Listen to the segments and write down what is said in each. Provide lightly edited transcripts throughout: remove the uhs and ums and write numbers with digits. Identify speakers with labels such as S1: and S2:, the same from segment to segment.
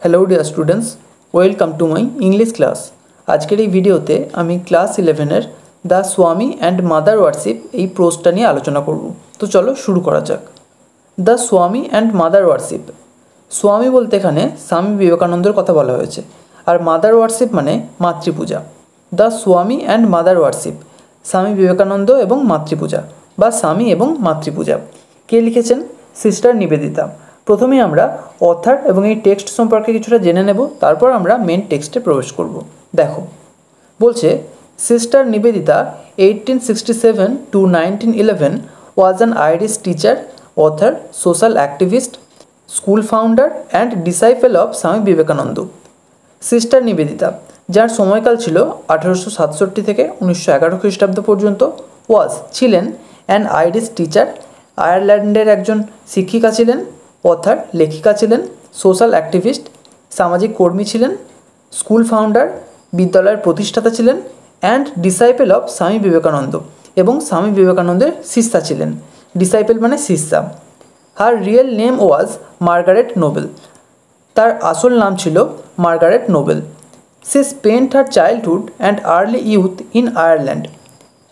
S1: Hello dear students, welcome to my English class. আজকের এই ভিডিওতে আমি ক্লাস 11-এর দ্য স্বামী অ্যান্ড মাদার ওয়ারশিপ এই প্রোজটা নিয়ে আলোচনা করব। তো চলো শুরু করা যাক। দ্য স্বামী অ্যান্ড মাদার ওয়ারশিপ। স্বামী বলতে এখানে স্বামী বিবেকানন্দের কথা বলা হয়েছে, আর মাদার ওয়ারশিপ মানে মাতৃপূজা। দ্য স্বামী and mother warship, Swami Vivekananda এবং মাতৃপূজা বা স্বামী এবং মাতৃপূজা। কে লিখেছেন? সিস্টার নিবেদিতা। প্রথমেই আমরা অথার এবং এই টেক্সট সম্পর্কে কিছুটা জেনে নেব, তারপর আমরা মেন টেক্সটে প্রবেশ করব। দেখো, বলছে sister Nivedita 1867 to 1911 was an Irish teacher, author, social activist, school founder and disciple of Swami Vivekananda. Sister Nivedita, যার সময়কাল ছিল 1867 থেকে 1911 খ্রিস্টাব্দ পর্যন্ত, ছিলেন অ্যান আইরিশ টিচার, আয়ারল্যান্ডের একজন শিক্ষিকা ছিলেন, অথার লেখিকা ছিলেন, সোশ্যাল অ্যাক্টিভিস্ট সামাজিক কর্মী ছিলেন, স্কুল ফাউন্ডার বিদ্যালয়ের প্রতিষ্ঠাতা ছিলেন, and disciple of Swami Vivekananda এবং স্বামী বিবেকানন্দের শিষ্যা ছিলেন। ডিসাইপেল মানে শিষ্যা। Her real name was Margaret Noble, তার আসল নাম ছিল মার্গারেট নোবেল। সে spent her childhood and early youth in Ireland.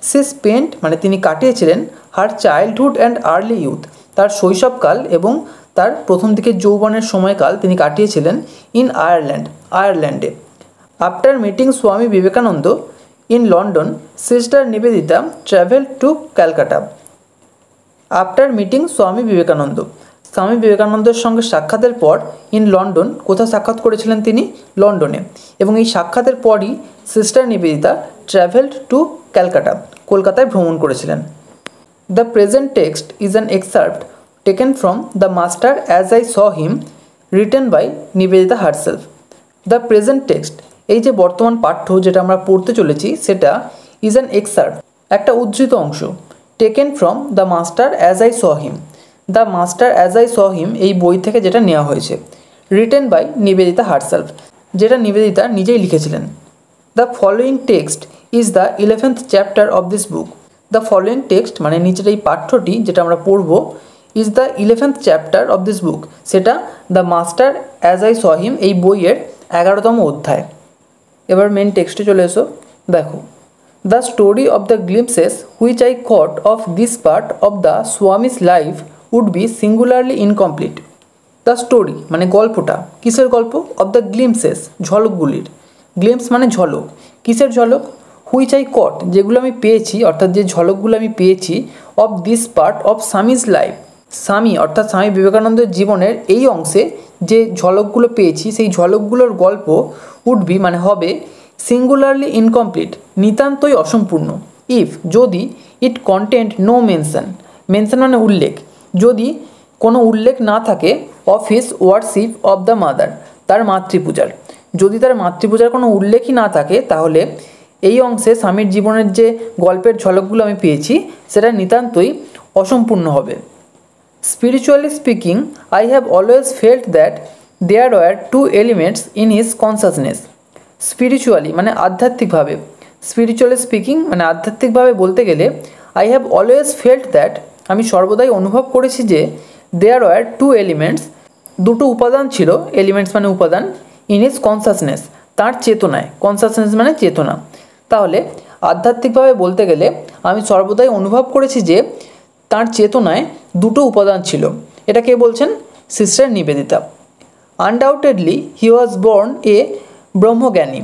S1: সে স্পেন্ট মানে তিনি কাটিয়েছিলেন, her childhood and early youth তার শৈশবকাল এবং তার প্রথম দিকের যৌবনের সময়কাল তিনি কাটিয়েছিলেন ইন আয়ারল্যান্ডে। After meeting Swami Vivekananda in London, sister Nivedita travel to Calcutta. After meeting Swami Vivekananda, স্বামী বিবেকানন্দের সঙ্গে সাক্ষাতের পর ইন লন্ডন, কোথায় সাক্ষাৎ করেছিলেন তিনি? লন্ডনে। এবং এই সাক্ষাতের পরই sister Nivedita travelled to Calcutta, কলকাতায় ভ্রমণ করেছিলেন। The present text is an excerpt taken from the master as I saw him, written by Nivedita herself. The present text, এই যে বর্তমান পাঠ্য যেটা আমরা পড়তে চলেছি সেটা ইজ অ্যান এক্সার্প্ট, একটা উদ্ধৃত অংশ, taken from the master as I saw him, the master as I saw him এই বই থেকে যেটা নেওয়া হয়েছে। রিটেন বাই নিবেদিতা হারসেলফ, যেটা নিবেদিতা নিজেই লিখেছিলেন। The following text is the 11th chapter of this book. The following text মানে নিচের এই পাঠ্যটি যেটা আমরা পড়ব, is the 11th chapter of this book, সেটা the master as I saw him এই বইয়ের 11তম অধ্যায়। এবার মেন টেক্সটে চলে এসো। দেখো, the story of the glimpses which I caught of this part of the Swami's life would be singularly incomplete. The story মানে গল্পটা, কিসের গল্প? অফ দ্য গ্লিমসেস ঝলকগুলির, গ্লিমস মানে ঝলক, কিসের ঝলক? হুইচ আই কট যেগুলো আমি পেয়েছি, অর্থাৎ যে ঝলকগুলো আমি পেয়েছি, of this part of Swami's life, স্বামী অর্থাৎ স্বামী বিবেকানন্দের জীবনের এই অংশে যে ঝলকগুলো পেয়েছি সেই ঝলকগুলোর গল্প উড বি মানে হবে সিঙ্গুলারলি ইনকমপ্লিট নিতান্তই অসম্পূর্ণ, ইফ যদি ইট কন্টেন্ট নো মেনশন, মেনশন মানে উল্লেখ, যদি কোনো উল্লেখ না থাকে of his warship of the mother, তার মাতৃপূজার, যদি তার মাতৃপূজার কোনো উল্লেখই না থাকে তাহলে এই অংশে স্বামীর জীবনের যে গল্পের ঝলকগুলো আমি পেয়েছি সেটা নিতান্তই অসম্পূর্ণ হবে। Spiritually speaking, I have always felt that there were two elements in his consciousness. Spiritually মানে আধ্যাত্মিকভাবে, স্পিরিচুয়ালি স্পিকিং মানে আধ্যাত্মিকভাবে বলতে গেলে, I have always felt that আমি সর্বদাই অনুভব করেছি যে there were two elements, দুটো উপাদান ছিল, এলিমেন্টস মানে উপাদান, in his consciousness তার চেতনায়, কনসাসনেস মানে চেতনা। তাহলে আধ্যাত্মিকভাবে বলতে গেলে আমি সর্বদাই অনুভব করেছি যে তার চেতনায় দুটো উপাদান ছিল। এটা কে বলছেন? Sister Nivedita. Undoubtedly he was born a Brahmajnani.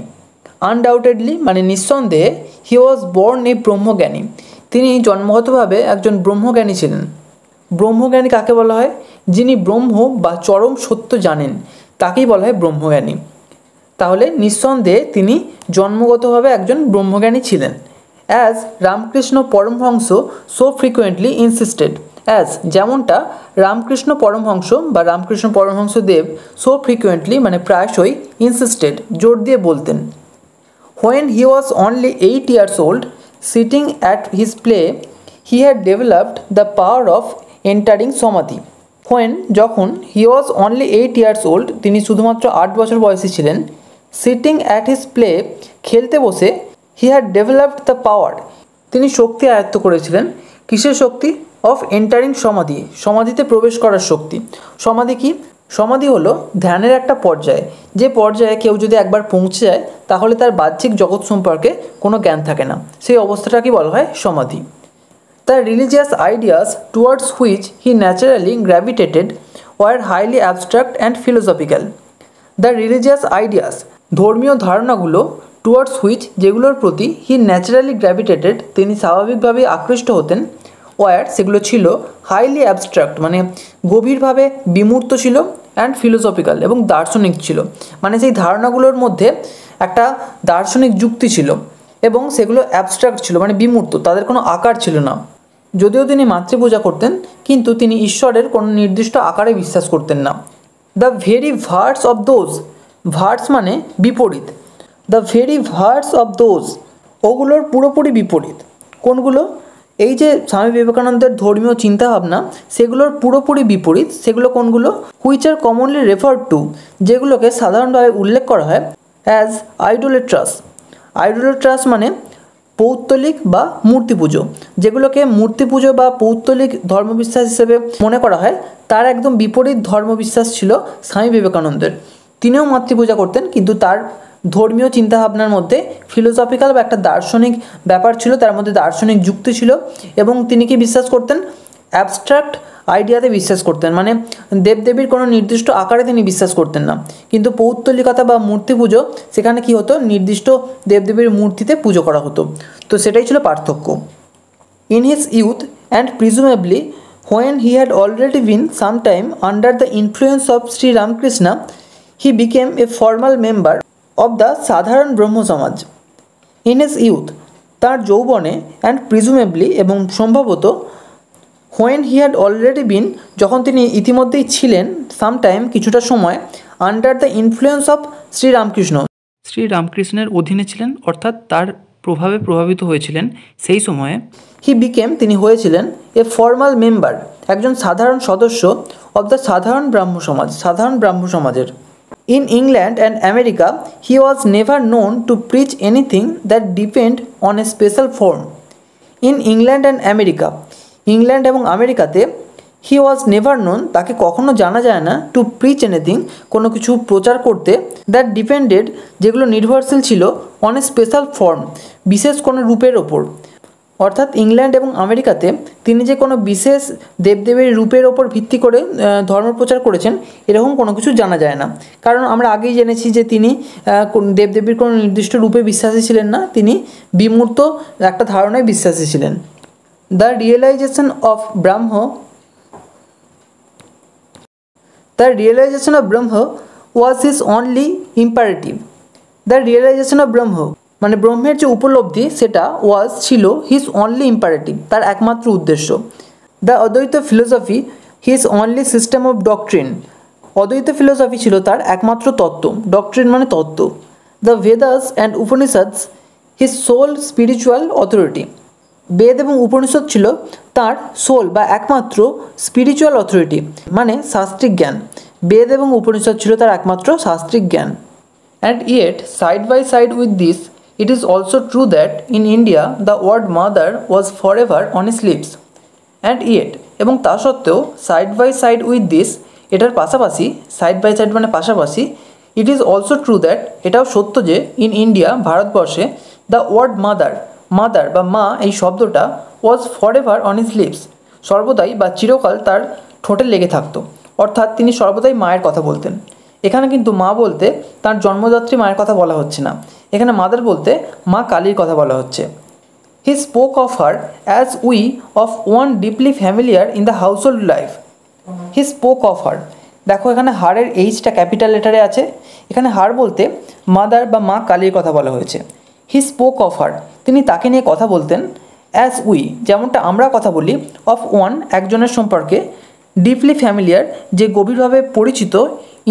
S1: Undoubtedly মানে নিঃসন্দেহে, হি ওয়াজ বর্ন এ ব্রহ্মজ্ঞানী, তিনি জন্মগতভাবে একজন ব্রহ্মজ্ঞানী ছিলেন। ব্রহ্মজ্ঞানী কাকে বলা হয়? যিনি ব্রহ্ম বা চরম সত্য জানেন তাকেই বলা হয় ব্রহ্মজ্ঞানী। তাহলে নিঃসন্দেহে তিনি জন্মগতভাবে একজন ব্রহ্মজ্ঞানী ছিলেন। As Ramakrishna Paramahamsa so frequently insisted, as যেমনটা রামকৃষ্ণ পরমহংস বা রামকৃষ্ণ পরমহংস দেব সো ফ্রিকুয়েন্টলি মানে প্রায়শই, ইনসিস্টেড জোর দিয়ে বলতেন। When he was only 8 years old, sitting at his play, he had developed the power of entering samadhi. When যখন, he was only 8 years old তিনি শুধুমাত্র 8 বছর বয়সী ছিলেন, সিটিং অ্যাট হিজ প্লে খেলতে বসে, হি হ্যাড ডেভেলপড দ্য পাওয়ার তিনি শক্তি আয়ত্ত করেছিলেন। কিসের শক্তি? অফ এন্টারিং সমাধি, সমাধিতে প্রবেশ করার শক্তি। সমাধি কি? সমাধি হলো ধ্যানের একটা পর্যায়, যে পর্যায়ে কেউ যদি একবার পৌঁছে যায় তাহলে তার বাহ্যিক জগৎ সম্পর্কে কোনো জ্ঞান থাকে না, সেই অবস্থাটাকে বলা হয় সমাধি। The religious ideas towards which he naturally gravitated were highly abstract and philosophical. The religious ideas, ধর্মীয় ধারণাগুলো, towards which, যেগুলোর প্রতি he naturally gravitated, তিনি স্বাভাবিকভাবে আকৃষ্ট হতেন, were, সেগুলো ছিল highly abstract, মানে গভীরভাবে বিমূর্ত ছিল, and philosophical, এবং দার্শনিক ছিল। মানে সেই ধারণাগুলোর মধ্যে একটা দার্শনিক যুক্তি ছিল এবং সেগুলো অ্যাবস্ট্রাক্ট ছিল, মানে বিমূর্ত, তাদের কোনো আকার ছিল না। যদিও তিনি মাতৃপূজা করতেন, কিন্তু তিনি ঈশ্বরের কোনো নির্দিষ্ট আকারে বিশ্বাস করতেন না। The very verse of those, verse মানে বিপরীত, the very verse of those, ওগুলোর পুরোপুরি বিপরীত। কোনগুলো? এই যে স্বামী বিবেকানন্দের ধর্মীয় চিন্তাভাবনা, সেগুলোর পুরোপুরি বিপরীত। সেগুলো কোনগুলো? Which are commonly referred to, যেগুলোকে সাধারণভাবে উল্লেখ করা হয় অ্যাজ আইডোলেট্রাস। আইডোলেট্রাস মানে পৌত্তলিক বা মূর্তি পুজো, যেগুলোকে মূর্তি পুজো বা পৌত্তলিক ধর্মবিশ্বাস হিসেবে মনে করা হয়, তার একদম বিপরীত ধর্মবিশ্বাস ছিল স্বামী বিবেকানন্দের। তিনিও মাতৃপূজা করতেন, কিন্তু তার ধর্মীয় চিন্তাভাবনার মধ্যে ফিলোসফিক্যাল বা একটা দার্শনিক ব্যাপার ছিল, তার মধ্যে দার্শনিক যুক্তি ছিল, এবং তিনি কি বিশ্বাস করতেন? অ্যাবস্ট্রাক্ট আইডিয়াতে বিশ্বাস করতেন, মানে দেবদেবীর কোনো নির্দিষ্ট আকারে তিনি বিশ্বাস করতেন না। কিন্তু পৌত্তলিকতা বা মূর্তি পুজো, সেখানে কি হতো? নির্দিষ্ট দেবদেবীর মূর্তিতে পুজো করা হতো। তো সেটাই ছিল পার্থক্য। In his youth and presumably when he had already been some time under the influence of Shri Ramakrishna, he became a formal member of the Sadharan Brahmo সমাজ। ইন হিজ ইউথ, তার যৌবনে, অ্যান্ড প্রিজুমেবলি, এবং সম্ভবত, when he had already been, যখন তিনি ইতিমধ্যেই ছিলেন, sometime, কিছুটা সময়, under the influence of Sri Ramakrishna, শ্রীরামকৃষ্ণের অধীনে ছিলেন, অর্থাৎ তার প্রভাবে প্রভাবিত হয়েছিলেন, সেই সময়ে হি বিকেম, তিনি হয়েছিলেন, এ ফর্মাল মেম্বার, একজন সাধারণ সদস্য, অব দ্য সাধারণ ব্রাহ্ম সমাজ, সাধারণ ব্রাহ্ম সমাজের। In England and America he was never known to preach anything that depend on a special form. In England and America, England এবং আমেরিকাতে, হি ওয়াজ নেভার নোন, তাকে কখনো জানা যায় না, টু প্রিচ এনিথিং, কোনো কিছু প্রচার করতে, দ্যাট ডিপেন্ডেড, যেগুলো নির্ভরশীল ছিল, অন এ স্পেশাল ফর্ম, বিশেষ কোনো রূপের ওপর। অর্থাৎ ইংল্যান্ড এবং আমেরিকাতে তিনি যে কোনো বিশেষ দেবদেবীর রূপের ওপর ভিত্তি করে ধর্মপ্রচার করেছেন, এরকম কোনো কিছু জানা যায় না। কারণ আমরা আগেই জেনেছি যে তিনি দেবদেবীর কোনো নির্দিষ্ট রূপে বিশ্বাসী ছিলেন না, তিনি বিমূর্ত একটা ধারণায় বিশ্বাসী ছিলেন। The realization of Brahma was his only imperative. The realization of Brahma, মানে ব্রহ্মের যে উপলব্ধি, সেটা ওয়াজ, ছিল, হিজ অনলি ইম্পারেটিভ, তার একমাত্র উদ্দেশ্য। দ্য অদ্বৈত philosophy his only system of doctrine, অদ্বৈত ফিলোসফি ছিল তার একমাত্র তত্ত্ব, ডক্ট্রিন মানে তত্ত্ব। The Vedas and Upanishads his sole spiritual authority, Veda এবং উপনিষদ ছিল তার সোল বা একমাত্র স্পিরিচুয়াল অথরিটি, মানে শাস্ত্রিক জ্ঞান। বেদ এবং উপনিষদ ছিল তার একমাত্র শাস্ত্রিক জ্ঞান। And yet side by side with this, it is also true that in India the word mother was for ever on his lips. And yet, এবং তা সত্ত্বেও, side by side with this, এটার পাশাপাশি, সাইড বাই সাইড মানে পাশাপাশি, it is also true that, এটাও সত্য যে, ইন ইন্ডিয়া, ভারতবর্ষে, দ্য ওয়ার্ড মাদার, মাদার বা মা, এই শব্দটা, was for ever on his lips, সর্বদাই বা চিরকাল তার ঠোঁটে লেগে থাকতো, অর্থাৎ তিনি সর্বদাই মায়ের কথা বলতেন। এখানে কিন্তু মা বলতে তার জন্মদাত্রী মায়ের কথা বলা হচ্ছে না, এখানে মাদার বলতে মা কালীর কথা বলা হচ্ছে। He spoke of her as we of one deeply familiar in the house hold life. He spoke of her, দেখো এখানে হারের এইচটা ক্যাপিটাল লেটারে আছে, এখানে হার বলতে মাদার বা মা কালীর কথা বলা হয়েছে। হি স্পোক অফ হার, তিনি তাকে নিয়ে কথা বলতেন, অ্যাজ উই, যেমনটা আমরা কথা বলি, অফ ওয়ান, একজনের সম্পর্কে, ডিপলি ফ্যামিলিয়ার, যে গভীরভাবে পরিচিত,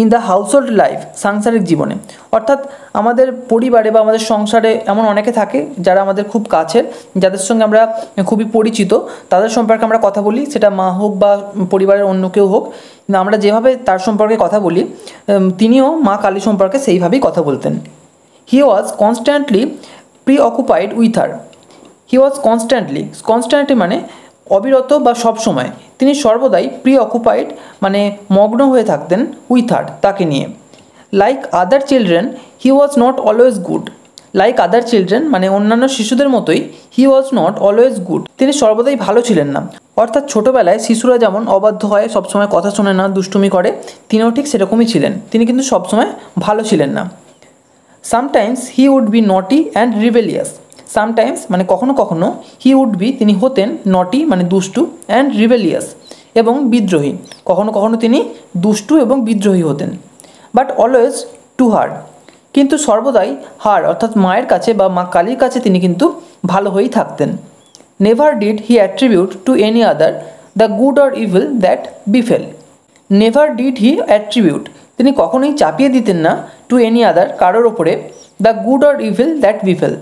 S1: ইন দ্য হাউসহোল্ড লাইফ, সাংসারিক জীবনে, অর্থাৎ আমাদের পরিবারে বা আমাদের সংসারে এমন অনেকে থাকে যারা আমাদের খুব কাছের, যাদের সঙ্গে আমরা খুবই পরিচিত, তাদের সম্পর্কে আমরা কথা বলি, সেটা মা হোক বা পরিবারের অন্য কেউ হোক, আমরা যেভাবে তার সম্পর্কে কথা বলি, তিনিও মা কালী সম্পর্কে সেইভাবেই কথা বলতেন। He was constantly preoccupied with her. He was constantly মানে অবিরত বা সবসময়, তিনি সর্বদাই প্রিঅকুপাইড মানে মগ্ন হয়ে থাকতেন উইথ হার তাকে নিয়ে। Like other children he was not always good. Like other children মানে অন্যান্য শিশুদের মতোই হি ওয়াজ নট অলওয়েজ গুড, তিনি সর্বদাই ভালো ছিলেন না। অর্থাৎ ছোটোবেলায় শিশুরা যেমন অবাধ্য হয়, সবসময় কথা শোনে না, দুষ্টুমি করে, তিনিও ঠিক সেরকমই ছিলেন, তিনি কিন্তু সবসময় ভালো ছিলেন না। সামটাইমস হি উড বি নটি অ্যান্ড রিবেলিয়াস। সামটাইমস মানে কখনো কখনো, হি উড বি তিনি হতেন, নটি মানে দুষ্টু, অ্যান্ড রিবেলিয়াস এবং বিদ্রোহী, কখনো কখনো তিনি দুষ্টু এবং বিদ্রোহী হতেন। বাট অলওয়েজ টু হার, কিন্তু সর্বদাই হার অর্থাৎ মায়ের কাছে বা মা কালীর কাছে তিনি কিন্তু ভালো হয়েই থাকতেন। Never did he attribute to any other the good or evil that befell. Never did he attribute, তিনি কখনোই চাপিয়ে দিতেন না, টু এনি আদার কারোর ওপরে, the good or evil that befell,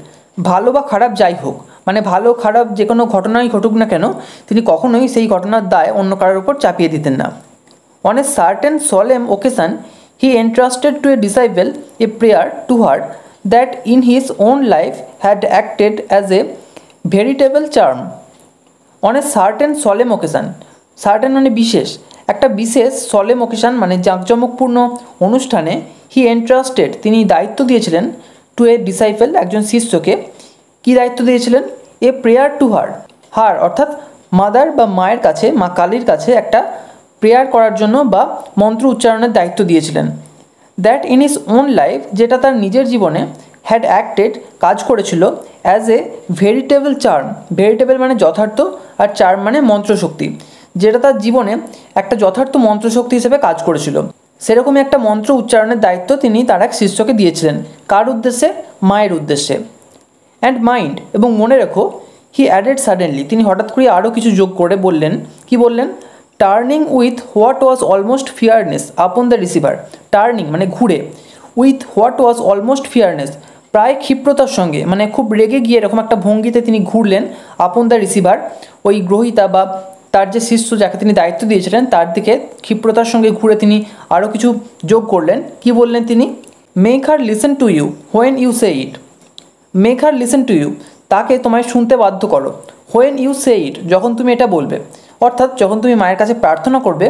S1: ভালো বা খারাপ যাই হোক, মানে ভালো খারাপ যে কোনো ঘটনাই ঘটুক না কেন, তিনি কখনোই সেই ঘটনার দায় অন্য কারোর ওপর চাপিয়ে দিতেন না। On a certain solemn occasion he entrusted to a disciple a prayer to her that in his own life had acted as a veritable charm. On a certain solemn occasion, certain মানে বিশেষ, একটা বিশেষ solemn occasion মানে জাঁকজমকপূর্ণ অনুষ্ঠানে, হি entrusted তিনি দায়িত্ব দিয়েছিলেন, টু এ ডিসাইপল একজন শিষ্যকে, কি দায়িত্ব দিয়েছিলেন, এ প্রেয়ার টু হার, হার অর্থাৎ মাদার বা মায়ের কাছে, মা কালীর কাছে একটা প্রেয়ার করার জন্য বা মন্ত্র উচ্চারণের দায়িত্ব দিয়েছিলেন। That in his own life, যেটা তার নিজের জীবনে, হ্যাড অ্যাক্টেড কাজ করেছিল, অ্যাজ এ ভেরিটেবল চার্ম, ভেরিটেবল মানে যথার্থ, আর চার্ম মানে মন্ত্রশক্তি, যেটা তার জীবনে একটা যথার্থ মন্ত্রশক্তি হিসেবে কাজ করেছিল। সেরকমই একটা মন্ত্র উচ্চারণের দায়িত্ব তিনি তার এক শিষ্যকে দিয়েছিলেন, কার উদ্দেশ্যে, মায়ের উদ্দেশ্যে। অ্যান্ড মাইন্ড এবং মনে রেখো, হি অ্যাডেড সাডেনলি তিনি হঠাৎ করে আরও কিছু যোগ করে বললেন, কি বললেন, turning with what was almost fierceness upon the receiver. Turning মানে ঘুরে, with what was almost fierceness প্রায় ক্ষিপ্রতার সঙ্গে, মানে খুব রেগে গিয়ে এরকম একটা ভঙ্গিতে তিনি ঘুরলেন, আপন দ্য রিসিভার ওই গ্রহীতা বা তার যে শিষ্য যাকে তিনি দায়িত্ব দিয়েছিলেন তার দিকে ক্ষিপ্রতার সঙ্গে ঘুরে তিনি আরও কিছু যোগ করলেন। কি বললেন তিনি, make her listen to you when you say it. Make her listen to you, তাকে তোমায় শুনতে বাধ্য করো, হোয়েন ইউ সে ইট যখন তুমি এটা বলবে, অর্থাৎ যখন তুমি মায়ের কাছে প্রার্থনা করবে,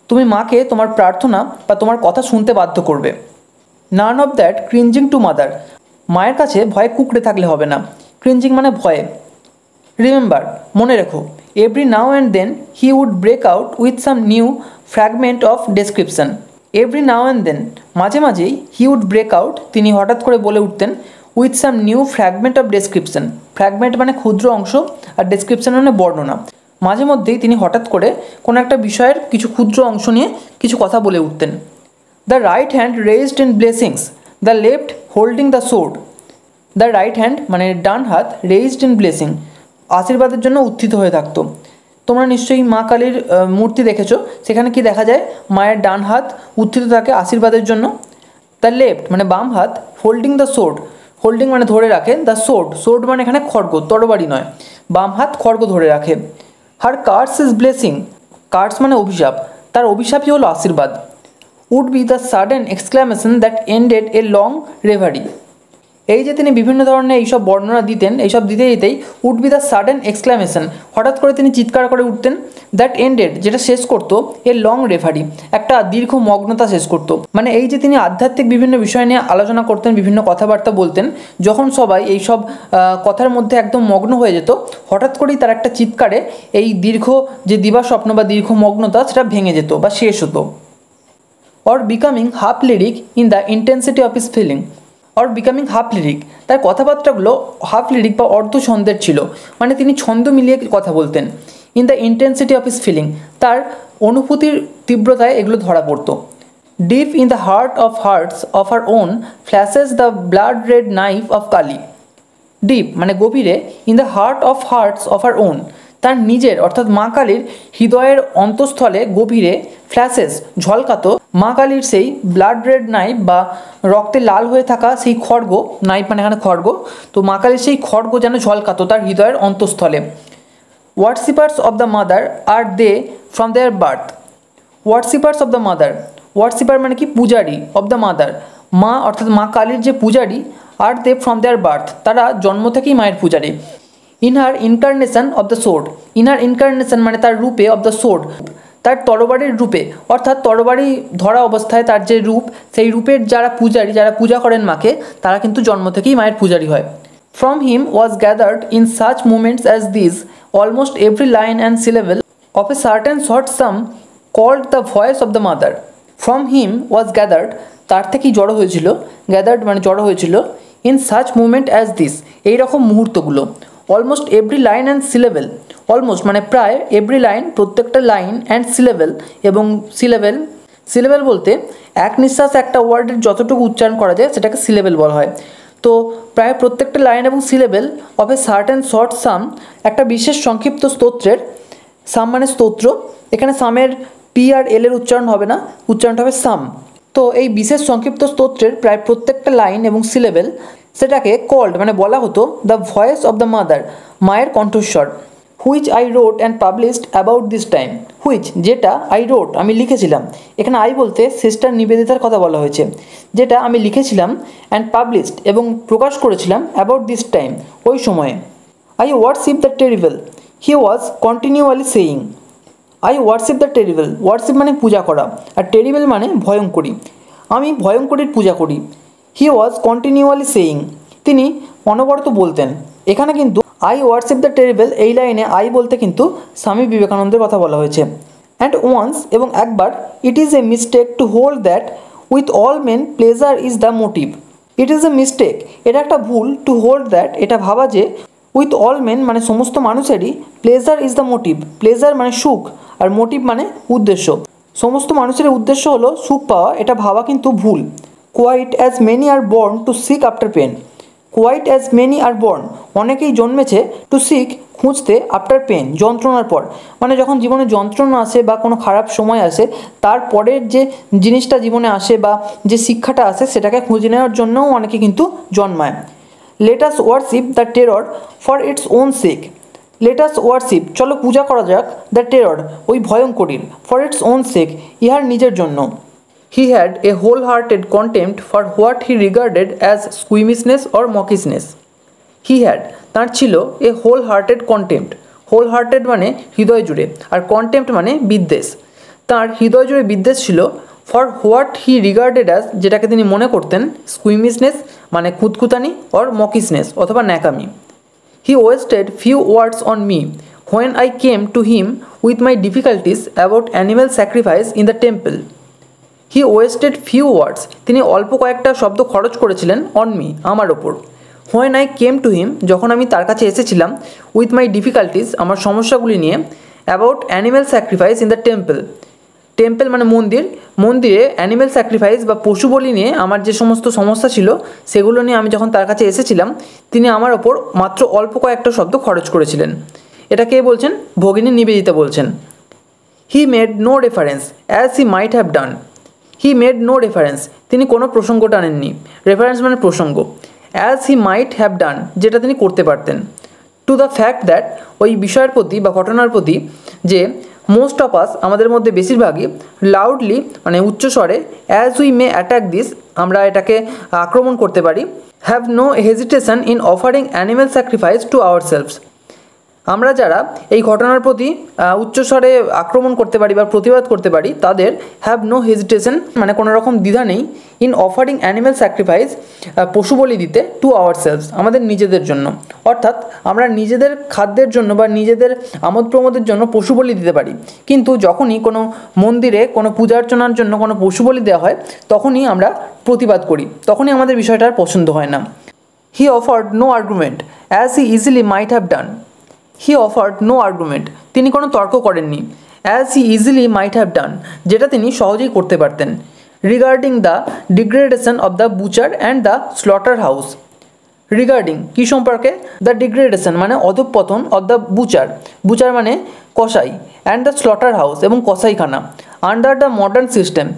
S1: তুমি মাকে তোমার প্রার্থনা বা তোমার কথা শুনতে বাধ্য করবে। None of that cringing to mother, মায়ের কাছে ভয়ে কুঁকড়ে থাকলে হবে না, ক্রিঞ্জিং মানে ভয়ে। রিমেম্বার মনে রেখো, every now and then he would break out with some new fragment of description. Every now and then মাঝে মাঝেই, হি উড ব্রেক আউট তিনি হঠাৎ করে বলে উঠতেন, with some new fragment of description, fragment মানে ক্ষুদ্র অংশ, আর ডেসক্রিপশন মানে বর্ণনা। মাঝে মধ্যেই তিনি হঠাৎ করে কোনো একটা বিষয়ের কিছু ক্ষুদ্র অংশ নিয়ে কিছু কথা বলে উঠতেন। The right hand raised in blessings, the left holding the sword. The right hand মানে ডান হাত, রেজড ইন ব্লেসিং আশীর্বাদের জন্য উত্থিত হয়ে থাকতো। তোমরা নিশ্চয়ই মা কালীর মূর্তি দেখেছো, সেখানে কি দেখা যায়, মায়ের ডান হাত উত্থিত থাকে আশীর্বাদের জন্য। দ্য লেফট মানে বাম হাত, হোল্ডিং দ্য সোর্ড, হোল্ডিং মানে ধরে রাখে, দ্য সোর্ড, সোর্ড মানে এখানে খড়গ, তরবারি নয়, বাম হাত খড়গ ধরে রাখে। Her curse is blessing, curse মানে অভিশাপ, তার অভিশাপই হলো আশীর্বাদ। Would be the sudden exclamation that ended a long reverie, এই যে তিনি বিভিন্ন ধরনের এইসব বর্ণনা দিতেন, এইসব দিতে দিতেই would be the sudden exclamation হঠাৎ করে তিনি চিৎকার করে উঠতেন, দ্যাট এন্ডেড যেটা শেষ করতো, এ লং রেভারি একটা দীর্ঘ মগ্নতা শেষ করতো। মানে এই যে তিনি আধ্যাত্মিক বিভিন্ন বিষয় নিয়ে আলোচনা করতেন, বিভিন্ন কথাবার্তা বলতেন, যখন সবাই এইসব কথার মধ্যে একদম মগ্ন হয়ে যেত, হঠাৎ করেই তার একটা চিৎকারে এই দীর্ঘ যে দিবাস্বপ্ন বা দীর্ঘ মগ্নতা সেটা ভেঙে যেত বা শেষ হতো। Or becoming half lyric in the intensity of his feeling, or becoming half lyric, তার কথাবার্তাগুলো হাফ লিরিক বা অর্ধ ছন্দের ছিল, মানে তিনি ছন্দ মিলিয়ে কথা বলতেন। In the intensity of his feeling, তার অনুভূতির তীব্রতায় এগুলো ধরা পড়তো। Deep in the heart of hearts of our own flashes the blood red knife of Kali. Deep মানে গভীরে, in the heart of hearts of our own তার নিজের অর্থাৎ মা কালীর হৃদয়ের অন্তঃস্থলে গভীরে, ফ্ল্যাশেস ঝলকাতো মা কালীর সেই ব্লাড রেড নাইফ বা রক্তে লাল হয়ে থাকা সেই খড়গ, নাইফ মানে এখানে খড়গ, তো মা কালীর সেই খড়গ যেন ঝলকাতো তার হৃদয়ের অন্তঃস্থলে। Worshippers of the mother are they from their birth. Worshippers of the mother, worshipper মানে কি, পূজারী, অফ দ্য মাদার মা অর্থাৎ মা কালীর যে পূজারী, আর দে ফ্রম দেয়ার বার্থ তারা জন্ম থেকেই মায়ের পূজারী। In her incarnation of the sword, in her incarnation মানে তার রূপে, অফ দ্য সোর্ড তার তরবারির রূপে, অর্থাৎ তরবারি ধরা অবস্থায় তার যে রূপ, সেই রূপের যারা পূজারী, যারা পূজা করেন মাকে, তারা কিন্তু জন্ম থেকেই মায়ের পূজারী হয়। From him was gathered in such moments as this almost every line and syllable of a certain short some called the voice of the mother. From him was gathered, তার থেকেই জড়ো হয়েছিল, গ্যাদার্ড মানে জড়ো হয়েছিল, in such movement as this এইরকম মুহূর্তগুলো, almost every line and syllable, almost মানে প্রায়, এভরি লাইন প্রত্যেকটা লাইন, অ্যান্ড সিলেবেল এবং সিলেবেল, সিলেবেল বলতে এক নিঃশ্বাস একটা ওয়ার্ডের যতটুকু উচ্চারণ করা যায় সেটাকে সিলেবেল বলা হয়। তো প্রায় প্রত্যেকটা লাইন এবং syllable of a certain short sum, একটা বিশেষ সংক্ষিপ্ত স্তোত্রের, সাম মানে স্তোত্র, এখানে সামের পি আর এল এর উচ্চারণ হবে না, উচ্চারণটা হবে সাম। তো এই বিশেষ সংক্ষিপ্ত স্তোত্রের প্রায় প্রত্যেকটা লাইন এবং সিলেবেল, সেটাকে কল্ড মানে বলা হতো the voice of the mother, মায়ের কণ্ঠস্বর। Which I রোট and published about this time, which যেটা, আই রোট আমি লিখেছিলাম, এখানে আই বলতে সিস্টার নিবেদিতার কথা বলা হয়েছে, যেটা আমি লিখেছিলাম, অ্যান্ড পাবলিশড এবং প্রকাশ করেছিলাম, অ্যাবাউট দিস টাইম ওই সময়ে। I worship the terrible, he was continually saying, I worship the terrible, worship মানে পূজা করা, আর টেরিবল মানে ভয়ঙ্করী, আমি ভয়ঙ্করীর পূজা করি। হি ওয়াজ কন্টিনিউয়ালি সেইং, তিনি অনবরত বলতেন। এখানে কিন্তু আই ওয়ার্শিপ দ্য টেরিবল এই লাইনে আই বলতে কিন্তু স্বামী বিবেকানন্দের কথা বলা হয়েছে। অ্যান্ড ওয়ান্স এবং একবার, it is a mistake to hold that with all men pleasure is the motive, it is a mistake এটা একটা ভুল, টু হোল্ড দ্যাট এটা ভাবা যে, উইথ অল মেন মানে সমস্ত মানুষেরই, pleasure is the motive, pleasure মানে সুখ, আর মোটিভ মানে উদ্দেশ্য, সমস্ত মানুষের উদ্দেশ্য হলো সুখ পাওয়া, এটা ভাবা কিন্তু ভুল। Quite as many are born to seek after pain, quite as many are born অনেকেই জন্মেছে, টু সিক খুঁজতে, আফটার পেন যন্ত্রণার পর, মানে যখন জীবনে যন্ত্রণা আসে বা কোনো খারাপ সময় আসে, তারপরের যে জিনিসটা জীবনে আসে বা যে শিক্ষাটা আসে সেটাকে খুঁজে নেওয়ার জন্যও অনেকে কিন্তু জন্মায়। Let us worship the terror for its own sake, let us worship চলো পূজা করা যাক, দ্য টেরর ওই ভয়ঙ্করীর, ফর ইটস ওন সেক ইহার নিজের জন্য। He had a wholehearted contempt for what he regarded as squeamishness or mockishness, he had তাঁর ছিল, a wholehearted contempt, wholehearted মানে হৃদয় জুড়ে, আর কন্টেম্প্ট মানে বিদ্বেষ, তাঁর হৃদয় জুড়ে বিদ্বেষ ছিল, for what he regarded as যেটাকে তিনি মনে করতেন, স্কুইমিশনেস মানে খুঁতখুতানি, অর মকিশনেস অথবা ন্যাকামি। He wasted few words on me when I came to him with my difficulties about animal sacrifice in the temple, he wasted few words তিনি অল্প কয়েকটা শব্দ খরচ করেছিলেন, অন মি আমার ওপর, হোয়েন আই কেম টু হিম যখন আমি তার কাছে এসেছিলাম, উইথ মাই ডিফিকাল্টিস আমার সমস্যাগুলি নিয়ে, about animal sacrifice in the temple, temple মানে মন্দির, মন্দিরে অ্যানিম্যাল স্যাক্রিফাইস বা পশু বলি নিয়ে আমার যে সমস্ত সমস্যা ছিল সেগুলো নিয়ে আমি যখন তার কাছে এসেছিলাম, তিনি আমার ওপর মাত্র অল্প কয়েকটা শব্দ খরচ করেছিলেন। এটা কে বলছেন? ভগিনী নিবেদিতা বলছেন। He made no reference as he might have done, he made no reference তিনি কোনো প্রসঙ্গ টানেননি, রেফারেন্স মানে প্রসঙ্গ, as he might have done যেটা তিনি করতে পারতেন, টু দ্য ফ্যাক্ট দ্যাট ওই বিষয়ের প্রতি বা ঘটনার প্রতি যে, মোস্ট অফ আস আমাদের মধ্যে বেশিরভাগই, লাউডলি মানে উচ্চস্বরে, as we may attack this আমরা এটাকে আক্রমণ করতে পারি, have no hesitation in offering animal sacrifice to ourselves, আমরা যারা এই ঘটনার প্রতি উচ্চস্বরে আক্রমণ করতে পারি বা প্রতিবাদ করতে পারি তাদের হ্যাভ নো হেজিটেশন মানে কোনো রকম দ্বিধা নেই, ইন অফারিং অ্যানিম্যাল স্যাক্রিফাইস পশু বলি দিতে, টু আওয়ার সেলভস আমাদের নিজেদের জন্য, অর্থাৎ আমরা নিজেদের খাদ্যের জন্য বা নিজেদের আমোদ প্রমোদের জন্য পশু বলি দিতে পারি, কিন্তু যখনই কোনো মন্দিরে কোনো পূজা অর্চনার জন্য কোনো পশু বলি দেওয়া হয় তখনই আমরা প্রতিবাদ করি, তখনই আমাদের বিষয়টা আর পছন্দ হয় না। He offered no argument as he easily might have done, he offered no argument তিনি কোনো তর্ক করেননি, as he easily might have done যেটা তিনি সহজেই করতে পারতেন, regarding the degradation of the butcher and the slaughterhouse, regarding কী সম্পর্কে, দ্য ডিগ্রেডেশন মানে অধঃপতন, অফ দ্য বুচার, বুচার মানে কসাই, অ্যান্ড দ্য স্লটার হাউস এবং কসাইখানা, আন্ডার দ্য মডার্ন সিস্টেম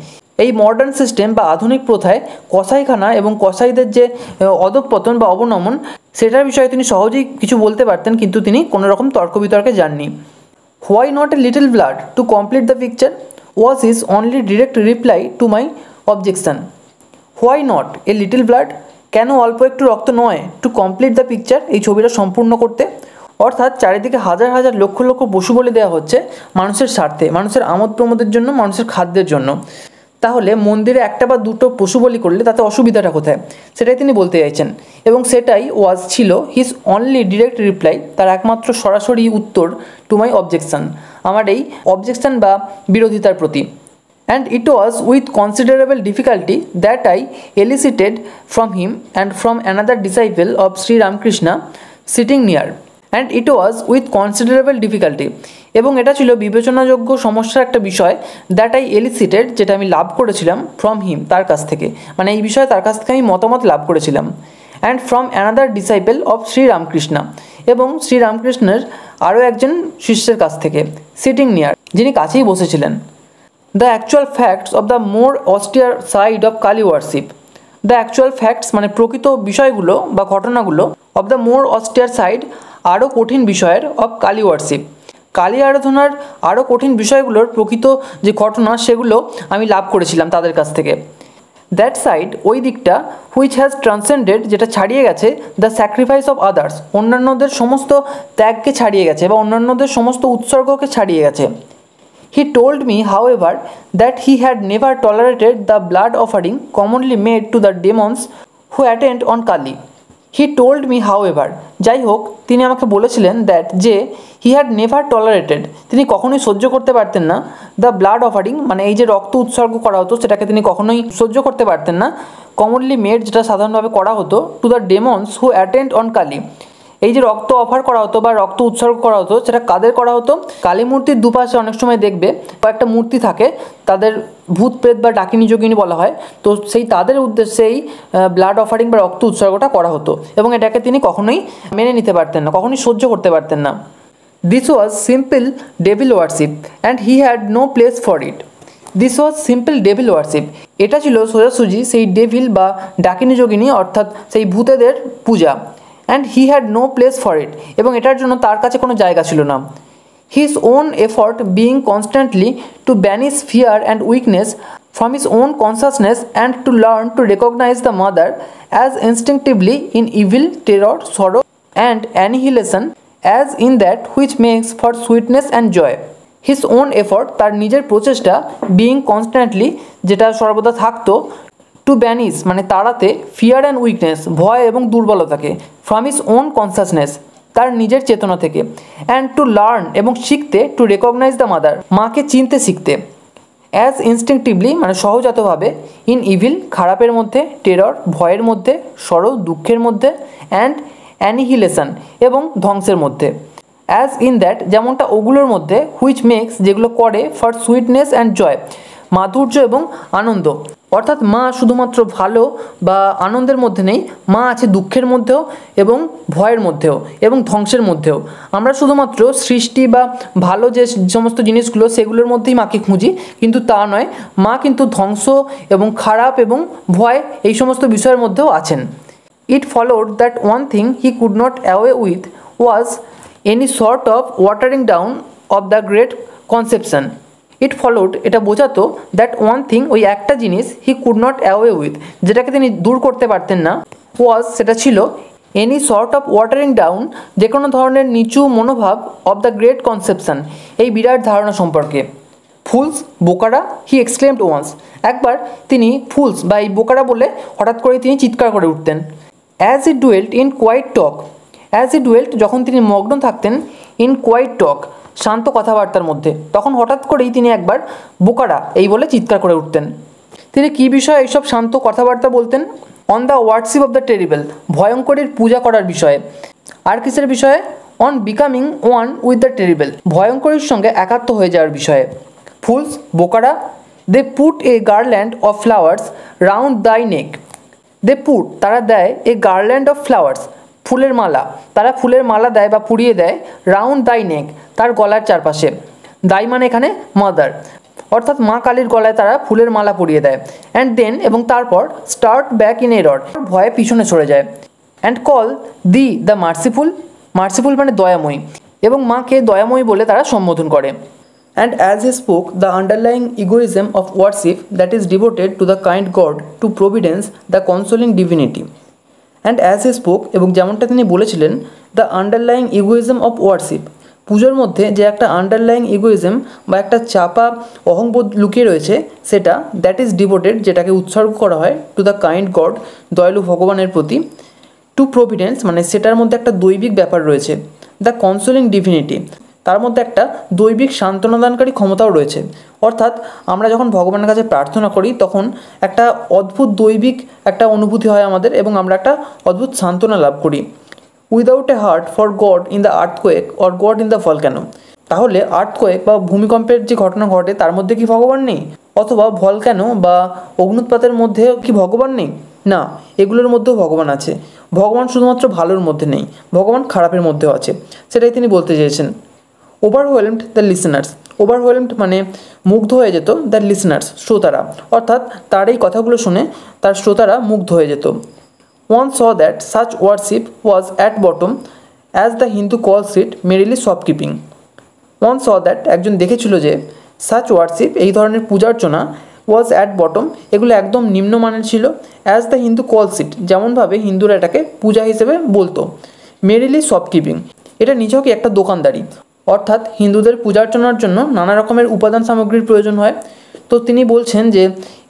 S1: এই মডার্ন সিস্টেম বা আধুনিক প্রথায় কসাইখানা এবং কসাইদের যে অধঃপতন বা অবনমন সেটার বিষয়ে তিনি সহজেই কিছু বলতে পারতেন, কিন্তু তিনি কোনো রকম তর্ক বিতর্কে যাননি। Why not a little blood to complete the picture was his only direct reply to my objection, why not a little blood কেন অল্প একটু রক্ত নয়, টু কমপ্লিট দ্য পিকচার এই ছবিটা সম্পূর্ণ করতে, অর্থাৎ চারিদিকে হাজার হাজার লক্ষ লক্ষ পশু বলি দেওয়া হচ্ছে মানুষের স্বার্থে, মানুষের আমোদ প্রমোদের জন্য, মানুষের খাদ্যের জন্য। তাহলে মন্দিরে একটা বা দুটো পশু বলি করলে তাতে অসুবিধাটা কোথায়, সেটাই তিনি বলতে চাইছেন। এবং সেটাই ছিল হিজ অনলি ডিরেক্ট রিপ্লাই, তার একমাত্র সরাসরি উত্তর টু মাই অবজেকশন, আমার এই অবজেকশন বা বিরোধিতার প্রতি। And it was with considerable difficulty that I elicited from him and from another disciple of Sri Ramakrishna sitting near. And it was with considerable difficulty, এবং এটা ছিল বিবেচনাযোগ্য সমস্যার একটা বিষয়, দ্যাট আই এলিসিটেড, যেটা আমি লাভ করেছিলাম, ফ্রম হিম, তার কাছ থেকে, মানে এই বিষয়ে তার কাছ থেকে আমি মতামত লাভ করেছিলাম। And from another disciple of Shri Ramakrishna, এবং শ্রী রামকৃষ্ণের আরও একজন শিষ্যের কাছ থেকে, সিটিং নিয়ার, যিনি কাছেই বসেছিলেন। The actual facts of the more austere side of Kali worship. The actual facts মানে প্রকৃত বিষয়গুলো বা ঘটনাগুলো, of the more austere side, আরও কঠিন বিষয়ের, of Kali worship, কালী আরাধনার আরও কঠিন বিষয়গুলোর প্রকৃত যে ঘটনা সেগুলো আমি লাভ করেছিলাম তাদের কাছ থেকে। দ্যাট সাইড, ওই দিকটা, হুইচ হ্যাজ ট্রান্সেন্ডেড, যেটা ছাড়িয়ে গেছে, দ্য স্যাক্রিফাইস অফ আদার্স, অন্যান্যদের সমস্ত ত্যাগকে ছাড়িয়ে গেছে বা অন্যান্যদের সমস্ত উৎসর্গকে ছাড়িয়ে গেছে। He told me, however, that he had never tolerated the blood offering commonly made to the demons who attend on Kali. He told me, however, যাই হোক, তিনি আমাকে বলেছিলেন দ্যাট, যে হি হ্যাড নেভার টলারেটেড, তিনি কখনোই সহ্য করতে পারতেন না, দ্য ব্লাড অফারিং, মানে এই যে রক্ত উৎসর্গ করা হতো সেটাকে তিনি কখনোই সহ্য করতে পারতেন না, কমনলি মেড, যেটা সাধারণভাবে করা হতো, to the demons who attend on Kali, এই যে রক্ত অফার করা হতো বা রক্ত উৎসর্গ করা হতো, সেটা কাদের করা হতো? কালী মূর্তির দুপাশে অনেক সময় দেখবে কয়েকটা মূর্তি থাকে, তাদের ভূত প্রেত বা ডাকিনী যোগিনী বলা হয়, তো সেই তাদের উদ্দেশ্যেই ব্লাড অফারিং বা রক্ত উৎসর্গটা করা হতো, এবং এটাকে তিনি কখনোই মেনে নিতে পারতেন না, কখনোই সহ্য করতে পারতেন না। This was simple devil worship and he had no place for it. This was simple devil worship, এটা ছিল সোজাসুজি সেই ডেভিল বা ডাকিনী যোগিনী, অর্থাৎ সেই ভূতেদের পূজা। And he had no place for it, এবং এটার জন্য তার কাছে কোনো জায়গা ছিল না। His own effort being constantly to banish fear and weakness from his own consciousness and to learn to recognise the mother as instinctively in evil, terror, sorrow and annihilation as in that which makes for sweetness and joy. His own effort, তার নিজের প্রচেষ্টা, being constantly, যেটা সর্বদা থাকতো, two banish মানে তাড়াতে, fear and weakness, ভয় এবং দুর্বলতাকে, ফ্রম হিজ ওন কনসাসনেস, তার নিজের চেতনা থেকে, অ্যান্ড টু লার্ন এবং শিখতে, টু রেকগনাইজ দ্য মাদার, মাকে চিনতে শিখতে, অ্যাজ ইনস্টিংটিভলি মানে সহজাতভাবে, ইন ইভিল খারাপের মধ্যে, টেরর ভয়ের মধ্যে, সরো দুঃখের মধ্যে, অ্যান্ড অ্যানিহিলেশন এবং ধ্বংসের মধ্যে, অ্যাজ ইন দ্যাট যেমনটা ওগুলোর মধ্যে, হুইচ মেক্স যেগুলো করে, ফর সুইটনেস অ্যান্ড জয় মাধুর্য এবং আনন্দ। অর্থাৎ মা শুধুমাত্র ভালো বা আনন্দের মধ্যে নেই, মা আছে দুঃখের মধ্যেও এবং ভয়ের মধ্যেও এবং ধ্বংসের মধ্যেও। আমরা শুধুমাত্র সৃষ্টি বা ভালো যে সমস্ত জিনিসগুলো সেগুলোর মধ্যেই মাকে খুঁজি, কিন্তু তা নয়, মা কিন্তু ধ্বংস এবং খারাপ এবং ভয় এই সমস্ত বিষয়ের মধ্যেও আছেন। It followed that one thing he could not away with was any sort of watering down of the great conception. It followed এটা বোঝাতো, দ্যাট ওয়ান থিং ওই একটা জিনিস, he could not away with যেটাকে তিনি দূর করতে পারতেন না, ওয়াজ সেটা ছিল, any sort of watering down যে কোনো ধরনের নিচু মনোভাব, অফ দ্য গ্রেট কনসেপশন এই বিরাট ধারণা সম্পর্কে। ফুলস বোকারা, হি এক্সক্লেমড ওয়ান্স, একবার তিনি ফুলস বা এই বোকারা বলে হঠাৎ করে তিনি চিৎকার করে উঠতেন। As he dwelt in quiet talk, as he dwelt যখন তিনি মগ্ন থাকতেন, ইন কোয়াইট টক শান্ত কথাবার্তার মধ্যে, তখন হঠাৎ করেই তিনি একবার বোকারা এই বলে চিৎকার করে উঠতেন। তিনি কী বিষয়ে এইসব শান্ত কথাবার্তা বলতেন? On the worship of the terrible, ভয়ঙ্করের পূজা করার বিষয়ে। আর কিসের বিষয়ে? On becoming one with the terrible, ভয়ঙ্করের সঙ্গে একাত্ম হয়ে যাওয়ার বিষয়ে। ফুলস বোকারা, they put a garland of flowers round thy neck, they put তারা দেয়, এ গার্ল্যান্ড অফ ফ্লাওয়ার্স ফুলের মালা, তারা ফুলের মালা দেয় বা পুড়িয়ে দেয়, রাউন্ড দাই নেক তার গলার চারপাশে, দাই মানে এখানে মাদার, অর্থাৎ মা কালীর গলায় তারা ফুলের মালা পরিয়ে দেয়। অ্যান্ড দেন এবং তারপর, স্টার্ট ব্যাক ইন এরর ভয়ে পিছনে সরে যায়। And call the the merciful, merciful মানে দয়াময়ী, এবং মাকে দয়াময়ী বলে তারা সম্বোধন করে। And as he spoke, the underlying egoism of worship that is devoted to the kind God, to providence, the consoling divinity. And as he spoke, এবং যেমনটা তিনি বলেছিলেন, the underlying egoism of warship, পুজোর মধ্যে যে একটা আন্ডারলাইং ইগোইজম বা একটা চাপা অহংবোধ লুকিয়ে রয়েছে, সেটা দ্যাট ইজ ডিভোটেড, যেটাকে উৎসর্গ করা হয় টু দ্য কাইন্ড গড, দয়ালু ভগবানের প্রতি, টু প্রভিডেন্স, মানে সেটার মধ্যে একটা দৈবিক ব্যাপার রয়েছে, দ্য কনসোলিং ডিভিনিটি, তার মধ্যে একটা দৈবিক সান্ত্বনাদানকারী ক্ষমতাও রয়েছে। অর্থাৎ আমরা যখন ভগবানের কাছে প্রার্থনা করি তখন একটা অদ্ভুত দৈবিক একটা অনুভূতি হয় আমাদের, এবং আমরা একটা অদ্ভুত সান্ত্বনা লাভ করি। Without a heart for god in the earthquake or god in the volcano, তাহলে আর্থকোয়েক বা ভূমিকম্পের যে ঘটনা ঘটে তার মধ্যে কি ভগবান নেই? অথবা ভলক্যানো বা অগ্নুৎপাতের মধ্যে কি ভগবান নেই? না, এগুলোর মধ্যেও ভগবান আছে। ভগবান শুধুমাত্র ভালোর মধ্যে নেই, ভগবান খারাপের মধ্যেও আছে, সেটাই তিনি বলতে চেয়েছেন। ওভারওয়েলমড দ্য লিসেনার্স, ওভারওয়েলমড মানে মুগ্ধ হয়ে যেত, দ্য লিসেনার্স শ্রোতারা, অর্থাৎ তার এই কথাগুলো শুনে তার শ্রোতারা মুগ্ধ হয়ে যেত। One saw that such warship was at bottom, as the Hindu কলস ইট মেরিলি শপকিপিং। ওয়ান স দ্যাট, একজন দেখেছিল যে, সাচ ওয়ারশিপ, এই ধরনের পূজার্চনা, ওয়াজ অ্যাট বটম, এগুলো একদম নিম্নমানের ছিল, অ্যাজ দ্য হিন্দু কলস ইট, যেমনভাবে হিন্দুরা এটাকে পূজা হিসেবে বলতো, মেরিলি শপকিপিং, এটা নিছকই একটা দোকানদারি। অর্থাৎ হিন্দুদের পূজার্চনার জন্য নানা রকমের উপাদান সামগ্রীর প্রয়োজন হয়। তো তিনি বলছেন যে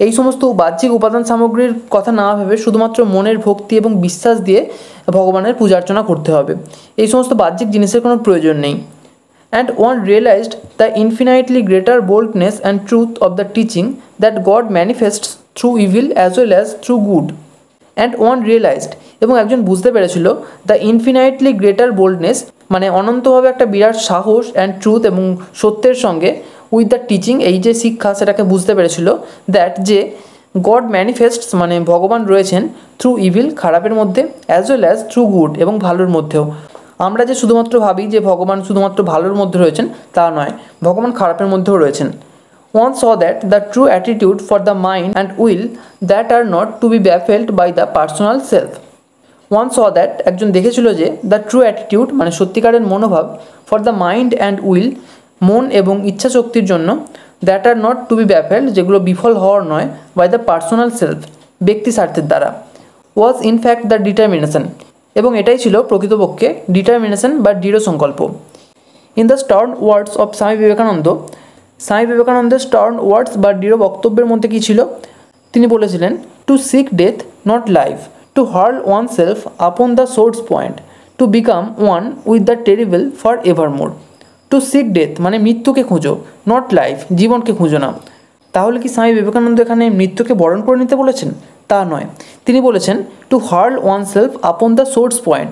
S1: এই সমস্ত বাহ্যিক উপাদান সামগ্রীর কথা না ভেবে শুধুমাত্র মনের ভক্তি এবং বিশ্বাস দিয়ে ভগবানের পূজার্চনা করতে হবে, এই সমস্ত বাহ্যিক জিনিসের কোনো প্রয়োজন নেই। And one realised the infinitely greater boldness and truth of the teaching that God manifests through evil as well as through good. And one realised, এবং একজন বুঝতে পেরেছিল, দ্য ইনফিনাইটলি গ্রেটার বোল্ডনেস মানে অনন্তভাবে একটা বিরাট সাহস, অ্যান্ড ট্রুথ এবং সত্যের সঙ্গে, উইথ দ্য টিচিং এই যে শিক্ষা, সেটাকে বুঝতে পেরেছিল, দ্যাট যে গড ম্যানিফেস্টস মানে ভগবান রয়েছেন, থ্রু ইভিল খারাপের মধ্যে, as well as through good এবং ভালোর মধ্যেও। আমরা যে শুধুমাত্র ভাবি যে ভগবান শুধুমাত্র ভালোর মধ্যে রয়েছেন, তা নয়, ভগবান খারাপের মধ্যেও রয়েছেন। One saw that the true attitude for the mind and will that are not to be baffled by the personal self. One saw that, একজন দেখেছিল যে, the true attitude মানে সত্যিকারের মনোভাব, for the mind and will মন এবং ইচ্ছা শক্তির জন্য, that are not to be baffled যেগুলো বিফল হওয়ার নয়, by the personal self ব্যক্তি স্বার্থের দ্বারা, was in fact the determination, এবং এটাই ছিল প্রকৃতপক্ষে ডিটারমিনেশন বা দৃঢ় সংকল্প। In the stern words of স্বামী বিবেকানন্দ, স্বামী বিবেকানন্দের স্টার্ন ওয়ার্ডস বা দৃঢ় বক্তব্যের মধ্যে কী ছিল? তিনি বলেছিলেন, to seek death not life, to hurl oneself upon the source point, to become one with the terrible for evermore. To seek death মানে মৃত্যুকে খুঁজো, নট লাইফ জীবনকে খুঁজো না। তাহলে কি স্বামী বিবেকানন্দ এখানে মৃত্যুকে বরণ করে নিতে বলেছেন? তা নয়, তিনি বলেছেন to hurl oneself upon the source point.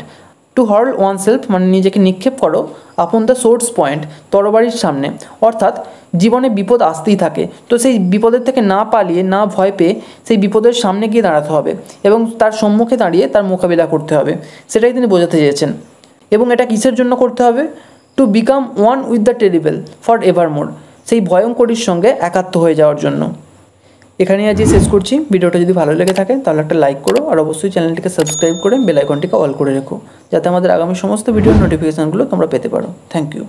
S1: To hurl oneself মানে নিজেকে নিক্ষেপ করো, আপন দ্য সোর্স পয়েন্ট তরবারির সামনে, অর্থাৎ জীবনে বিপদ আসতেই থাকে, তো সেই বিপদের থেকে না পালিয়ে না ভয় পেয়ে সেই বিপদের সামনে গিয়ে দাঁড়াতে হবে এবং তার সম্মুখে দাঁড়িয়ে তার মোকাবিলা করতে হবে, সেটাই তিনি বোঝাতে চেয়েছেন। এবং এটা কিসের জন্য করতে হবে? To become one with the terrible for evermore, সেই ভয়ঙ্করীর সঙ্গে একাত্ম হয়ে যাওয়ার জন্য। এখানেই আজকে শেষ করছি। ভিডিওটা যদি ভালো লেগে থাকে তাহলে একটা লাইক করো, আর অবশ্যই চ্যানেলটিকে সাবস্ক্রাইব করে বেল আইকনটিকে অল করে রেখো, যাতে আমাদের আগামী সমস্ত ভিডিওর নোটিফিকেশানগুলো তোমরা পেতে পারো। Thank you.